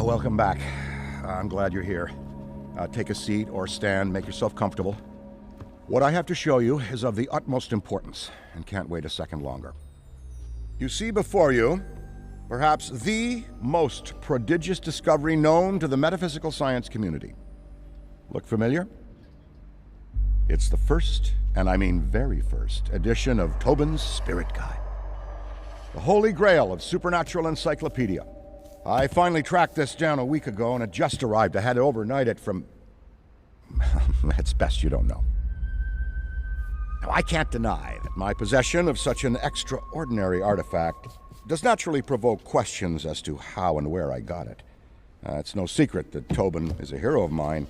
Welcome back. I'm glad you're here. Take a seat or stand, make yourself comfortable. What I have to show you is of the utmost importance, and can't wait a second longer. You see before you, perhaps the most prodigious discovery known to the metaphysical science community. Look familiar? It's the first, and I mean very first, edition of Tobins Spirit Guide. The holy grail of supernatural encyclopedia. I finally tracked this down a week ago, and it just arrived. I had to overnight it from... It's best you don't know. Now, I can't deny that my possession of such an extraordinary artifact does naturally provoke questions as to how and where I got it. It's no secret that Tobin is a hero of mine.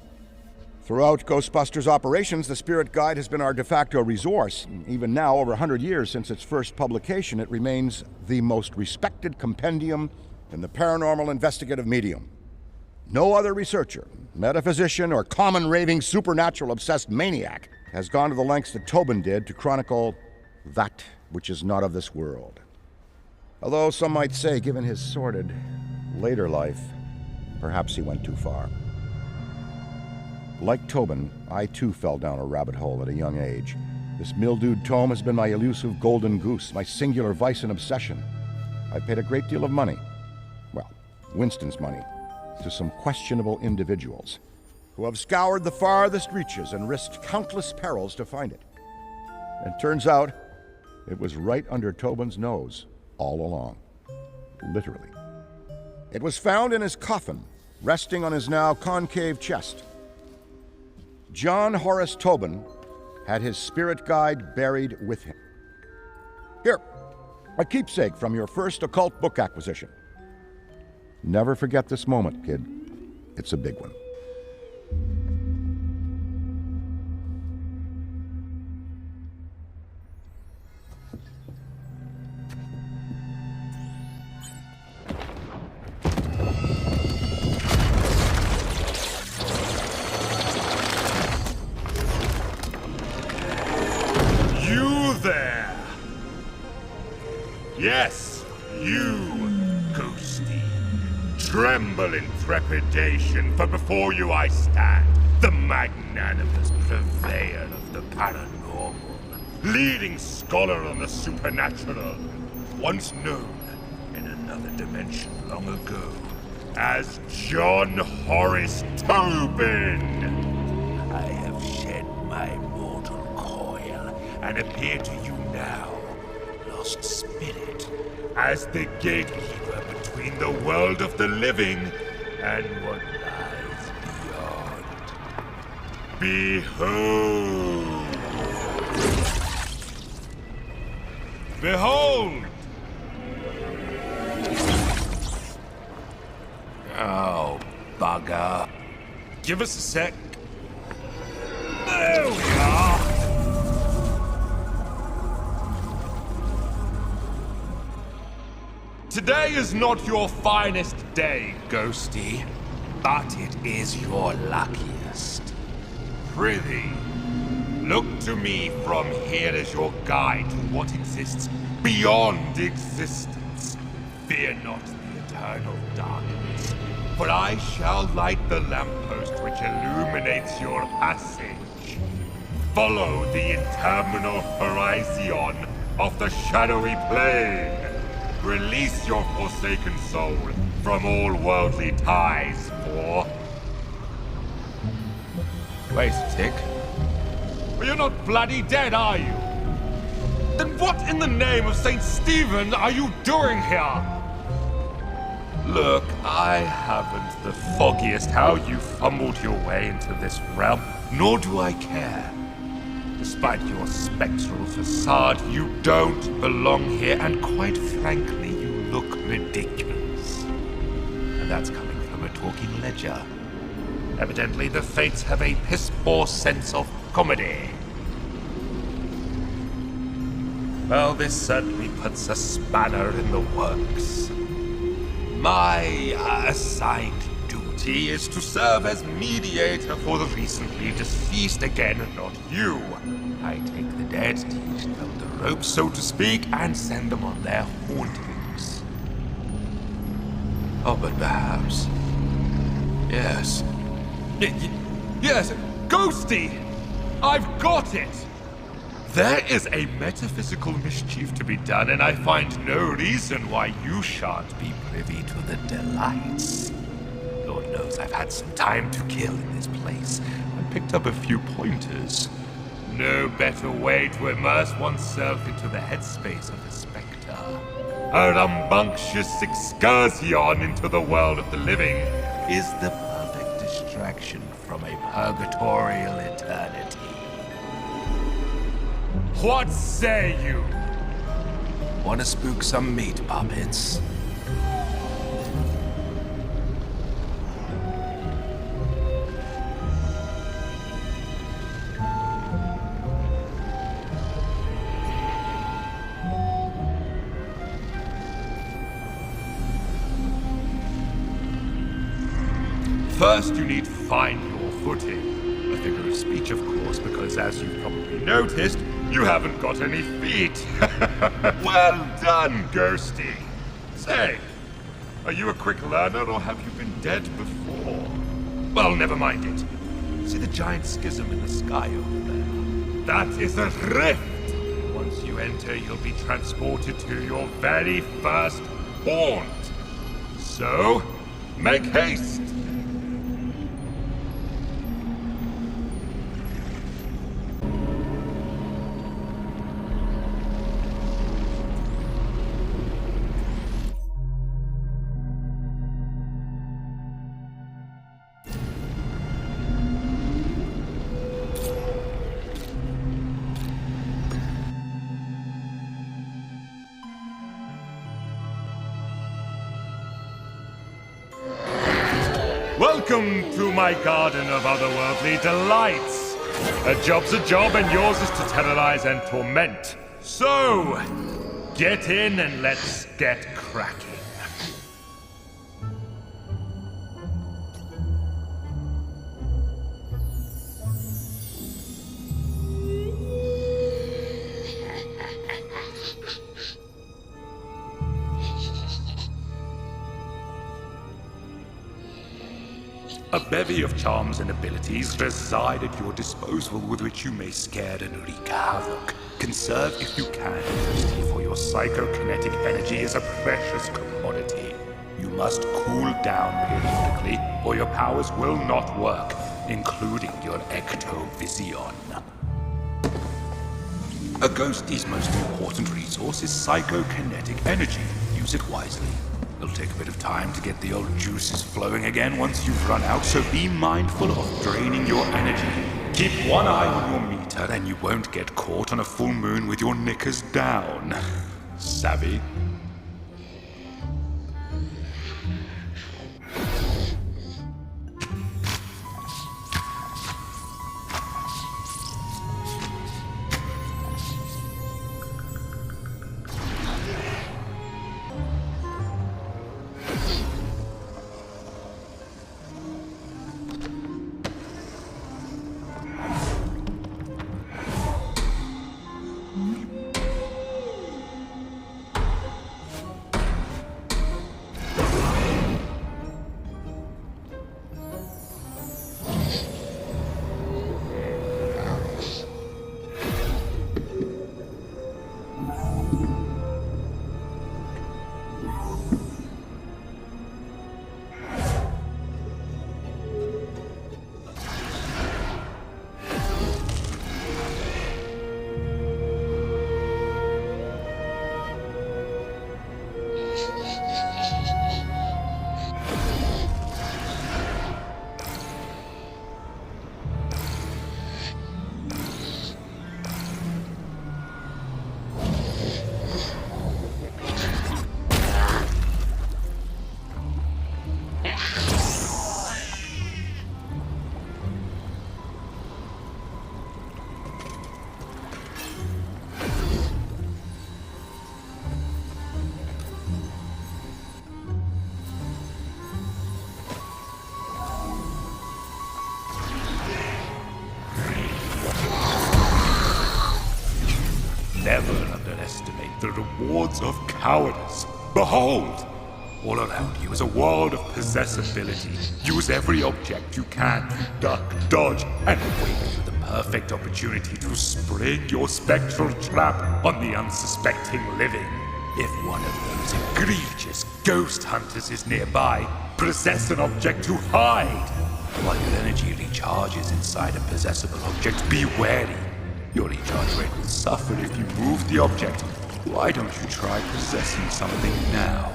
Throughout Ghostbusters operations, the Spirit Guide has been our de facto resource. Even now, over 100 years since its first publication, it remains the most respected compendium in the paranormal investigative medium. No other researcher, metaphysician, or common raving supernatural obsessed maniac has gone to the lengths that Tobin did to chronicle that which is not of this world. Although some might say, given his sordid later life, perhaps he went too far. Like Tobin, I too fell down a rabbit hole at a young age. This mildewed tome has been my elusive golden goose, my singular vice and obsession. I've paid a great deal of money, well, Winston's money, to some questionable individuals who have scoured the farthest reaches and risked countless perils to find it. And turns out, it was right under Tobin's nose all along. Literally. It was found in his coffin, resting on his now concave chest. John Horace Tobin had his spirit guide buried with him. Here, a keepsake from your first occult book acquisition. Never forget this moment, kid. It's a big one. Yes, you, Ghosty. Tremble in trepidation, for before you I stand, the magnanimous purveyor of the paranormal, leading scholar on the supernatural, once known in another dimension long ago as John Horace Tobin. I have shed my mortal coil and appear to you now, lost spirit, as the gatekeeper between the world of the living and what lies beyond. Behold! Behold! Oh, bugger. Give us a sec. There we are! Today is not your finest day, Ghosty, but it is your luckiest. Prithee, look to me from here as your guide to what exists beyond existence. Fear not the eternal darkness, for I shall light the lamppost which illuminates your passage. Follow the interminable horizon of the shadowy plane. Release your forsaken soul from all worldly ties, for... Wait a tick. Well, you're not bloody dead, are you? Then what in the name of St. Stephen are you doing here? Look, I haven't the foggiest how you fumbled your way into this realm, nor do I care. Despite your spectral facade, you don't belong here, and quite frankly, you look ridiculous. And that's coming from a talking ledger. Evidently, the fates have a piss-poor sense of comedy. Well, this certainly puts a spanner in the works. My assigned duty is to serve as mediator for the recently deceased again, and not you. I take the dead, teach them the ropes, so to speak, and send them on their hauntings. Oh, but perhaps Yes. Yes, Ghosty! I've got it! There is a metaphysical mischief to be done, and I find no reason why you shan't be privy to the delights. Lord knows I've had some time to kill in this place. I picked up a few pointers. No better way to immerse oneself into the headspace of the Spectre. A rambunctious excursion into the world of the living is the perfect distraction from a purgatorial eternity. What say you? Want to spook some meat puppets? First, you need to find your footing. A figure of speech, of course, because as you've probably noticed, you haven't got any feet. Well done, Ghosty. Say, are you a quick learner or have you been dead before? Well, never mind it. See the giant schism in the sky over there? That is a rift. Once you enter, you'll be transported to your very first haunt. So, make haste. Welcome to my garden of otherworldly delights. A job's a job, and yours is to terrorize and torment. So, get in and let's get cracking. A bevy of charms and abilities reside at your disposal with which you may scare and wreak havoc. Conserve if you can, for your psychokinetic energy is a precious commodity. You must cool down periodically, or your powers will not work, including your ectovision. A ghosty's most important resource is psychokinetic energy. Use it wisely. It'll take a bit of time to get the old juices flowing again once you've run out, so be mindful of draining your energy. Keep one eye on your meter, and you won't get caught on a full moon with your knickers down. Savvy? Never underestimate the rewards of cowardice. Behold, All around you is a world of possessibility. Use every object you can to duck, dodge, and wait for the perfect opportunity to spring your spectral trap on the unsuspecting living. If one of those egregious ghost hunters is nearby, possess an object to hide. While your energy recharges inside a possessable object, be wary. Your recharge rate will suffer if you move the object. Why don't you try possessing something now?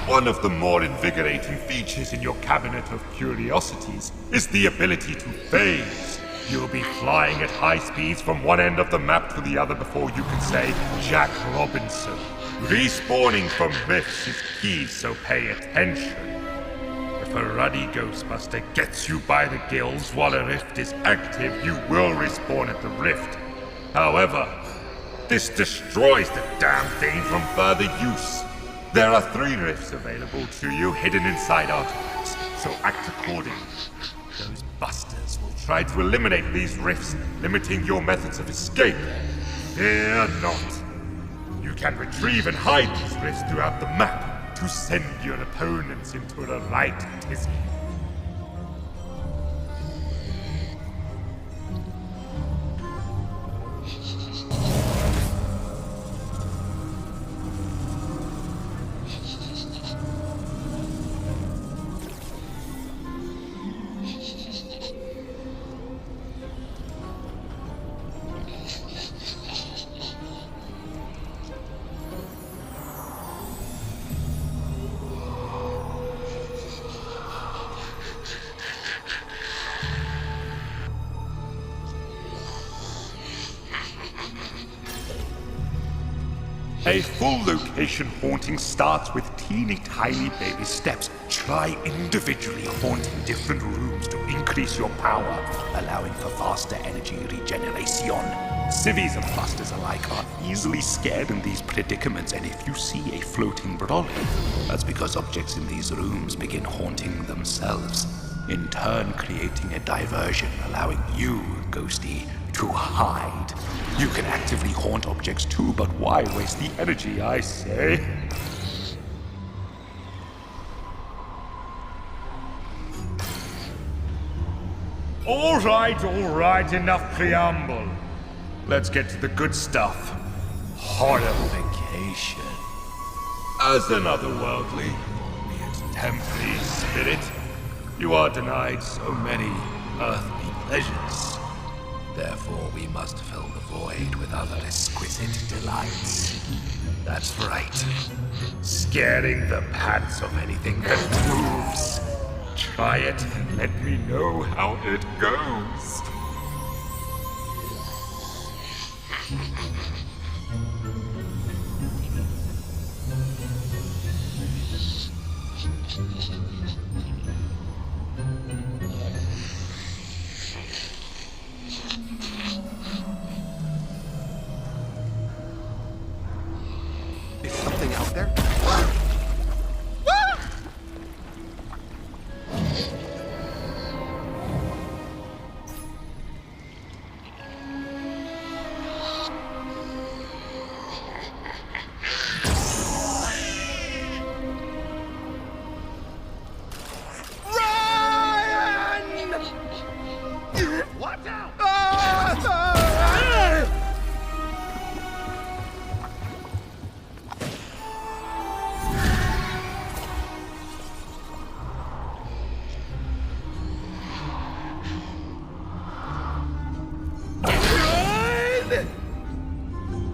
One of the more invigorating features in your cabinet of curiosities is the ability to phase. You'll be flying at high speeds from one end of the map to the other before you can say Jack Robinson. Respawning from rifts is key, so pay attention. If a ruddy Ghostbuster gets you by the gills while a rift is active, you will respawn at the rift. However, this destroys the damn thing from further use. There are 3 rifts available to you hidden inside artifacts, so act accordingly. Those busters will try to eliminate these rifts, limiting your methods of escape. Fear not. You can retrieve and hide these rifts throughout the map to send your opponents into a right tizzy. A full location haunting starts with teeny tiny baby steps. Try individually haunting different rooms to increase your power, allowing for faster energy regeneration. Civvies and busters alike are easily scared in these predicaments, and if you see a floating brolly, that's because objects in these rooms begin haunting themselves, in turn creating a diversion, allowing you, Ghosty, to hide. You can actively haunt objects too, but why waste the energy, I say? All right, enough preamble. Let's get to the good stuff. Horrification. As an otherworldly, be it temporary spirit, you are denied so many earthly pleasures. Therefore, we must fill the void with other exquisite delights. That's right. Scaring the pants off anything that moves. Try it and let me know how it goes. Is something out there?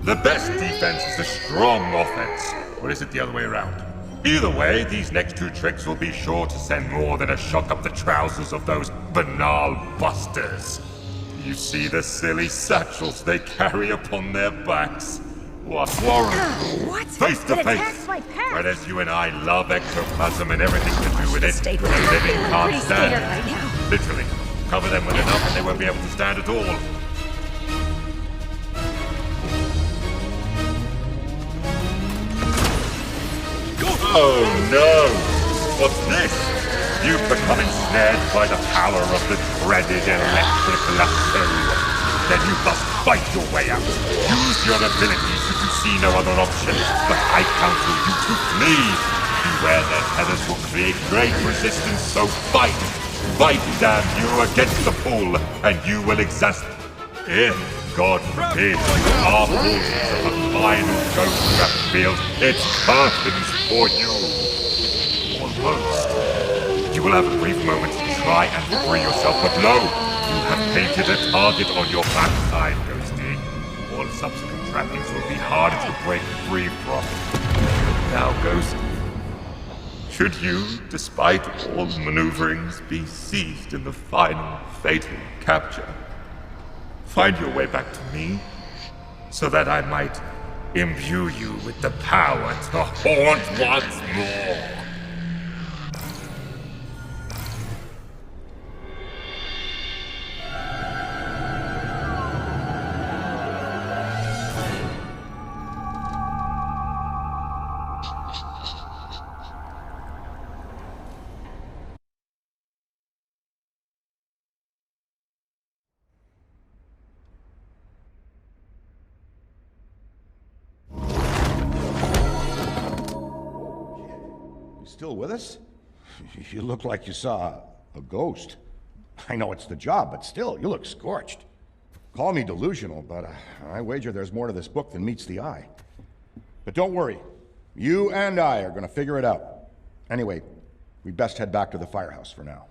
The best defense is a strong offense. Or is it the other way around? Either way, these next 2 tricks will be sure to send more than a shock up the trousers of those banal busters. You see the silly satchels they carry upon their backs? What? What? Face to It face. attacks my path. Whereas you and I love ectoplasm and everything to do with it, Stay the with me. living I'm can't pretty scared stand. right now. Literally. Cover them with enough and they won't be able to stand at all. Oh no! What's this? You've become ensnared by the power of the dreaded electric lasso. Then you must fight your way out. Use your abilities if you see no other option, but I counsel you to flee. Beware their tethers will create great resistance, so fight! Fight, damn you, against the pull, and you will exist. If, God forbid, you are forced to the final ghost trap field, it's curtains for you. Almost. You will have a brief moment to try and free yourself, but no! You have painted a target on your backside, Ghosty. All subsequent trappings will be harder to break free from. Now, Ghost, should you, despite all maneuverings, be seized in the final fatal capture, find your way back to me, so that I might imbue you with the power to haunt once more. Still with us? You look like you saw a ghost. I know it's the job, but still, you look scorched. Call me delusional, but I wager there's more to this book than meets the eye. But don't worry. You and I are going to figure it out. Anyway, we'd best head back to the firehouse for now.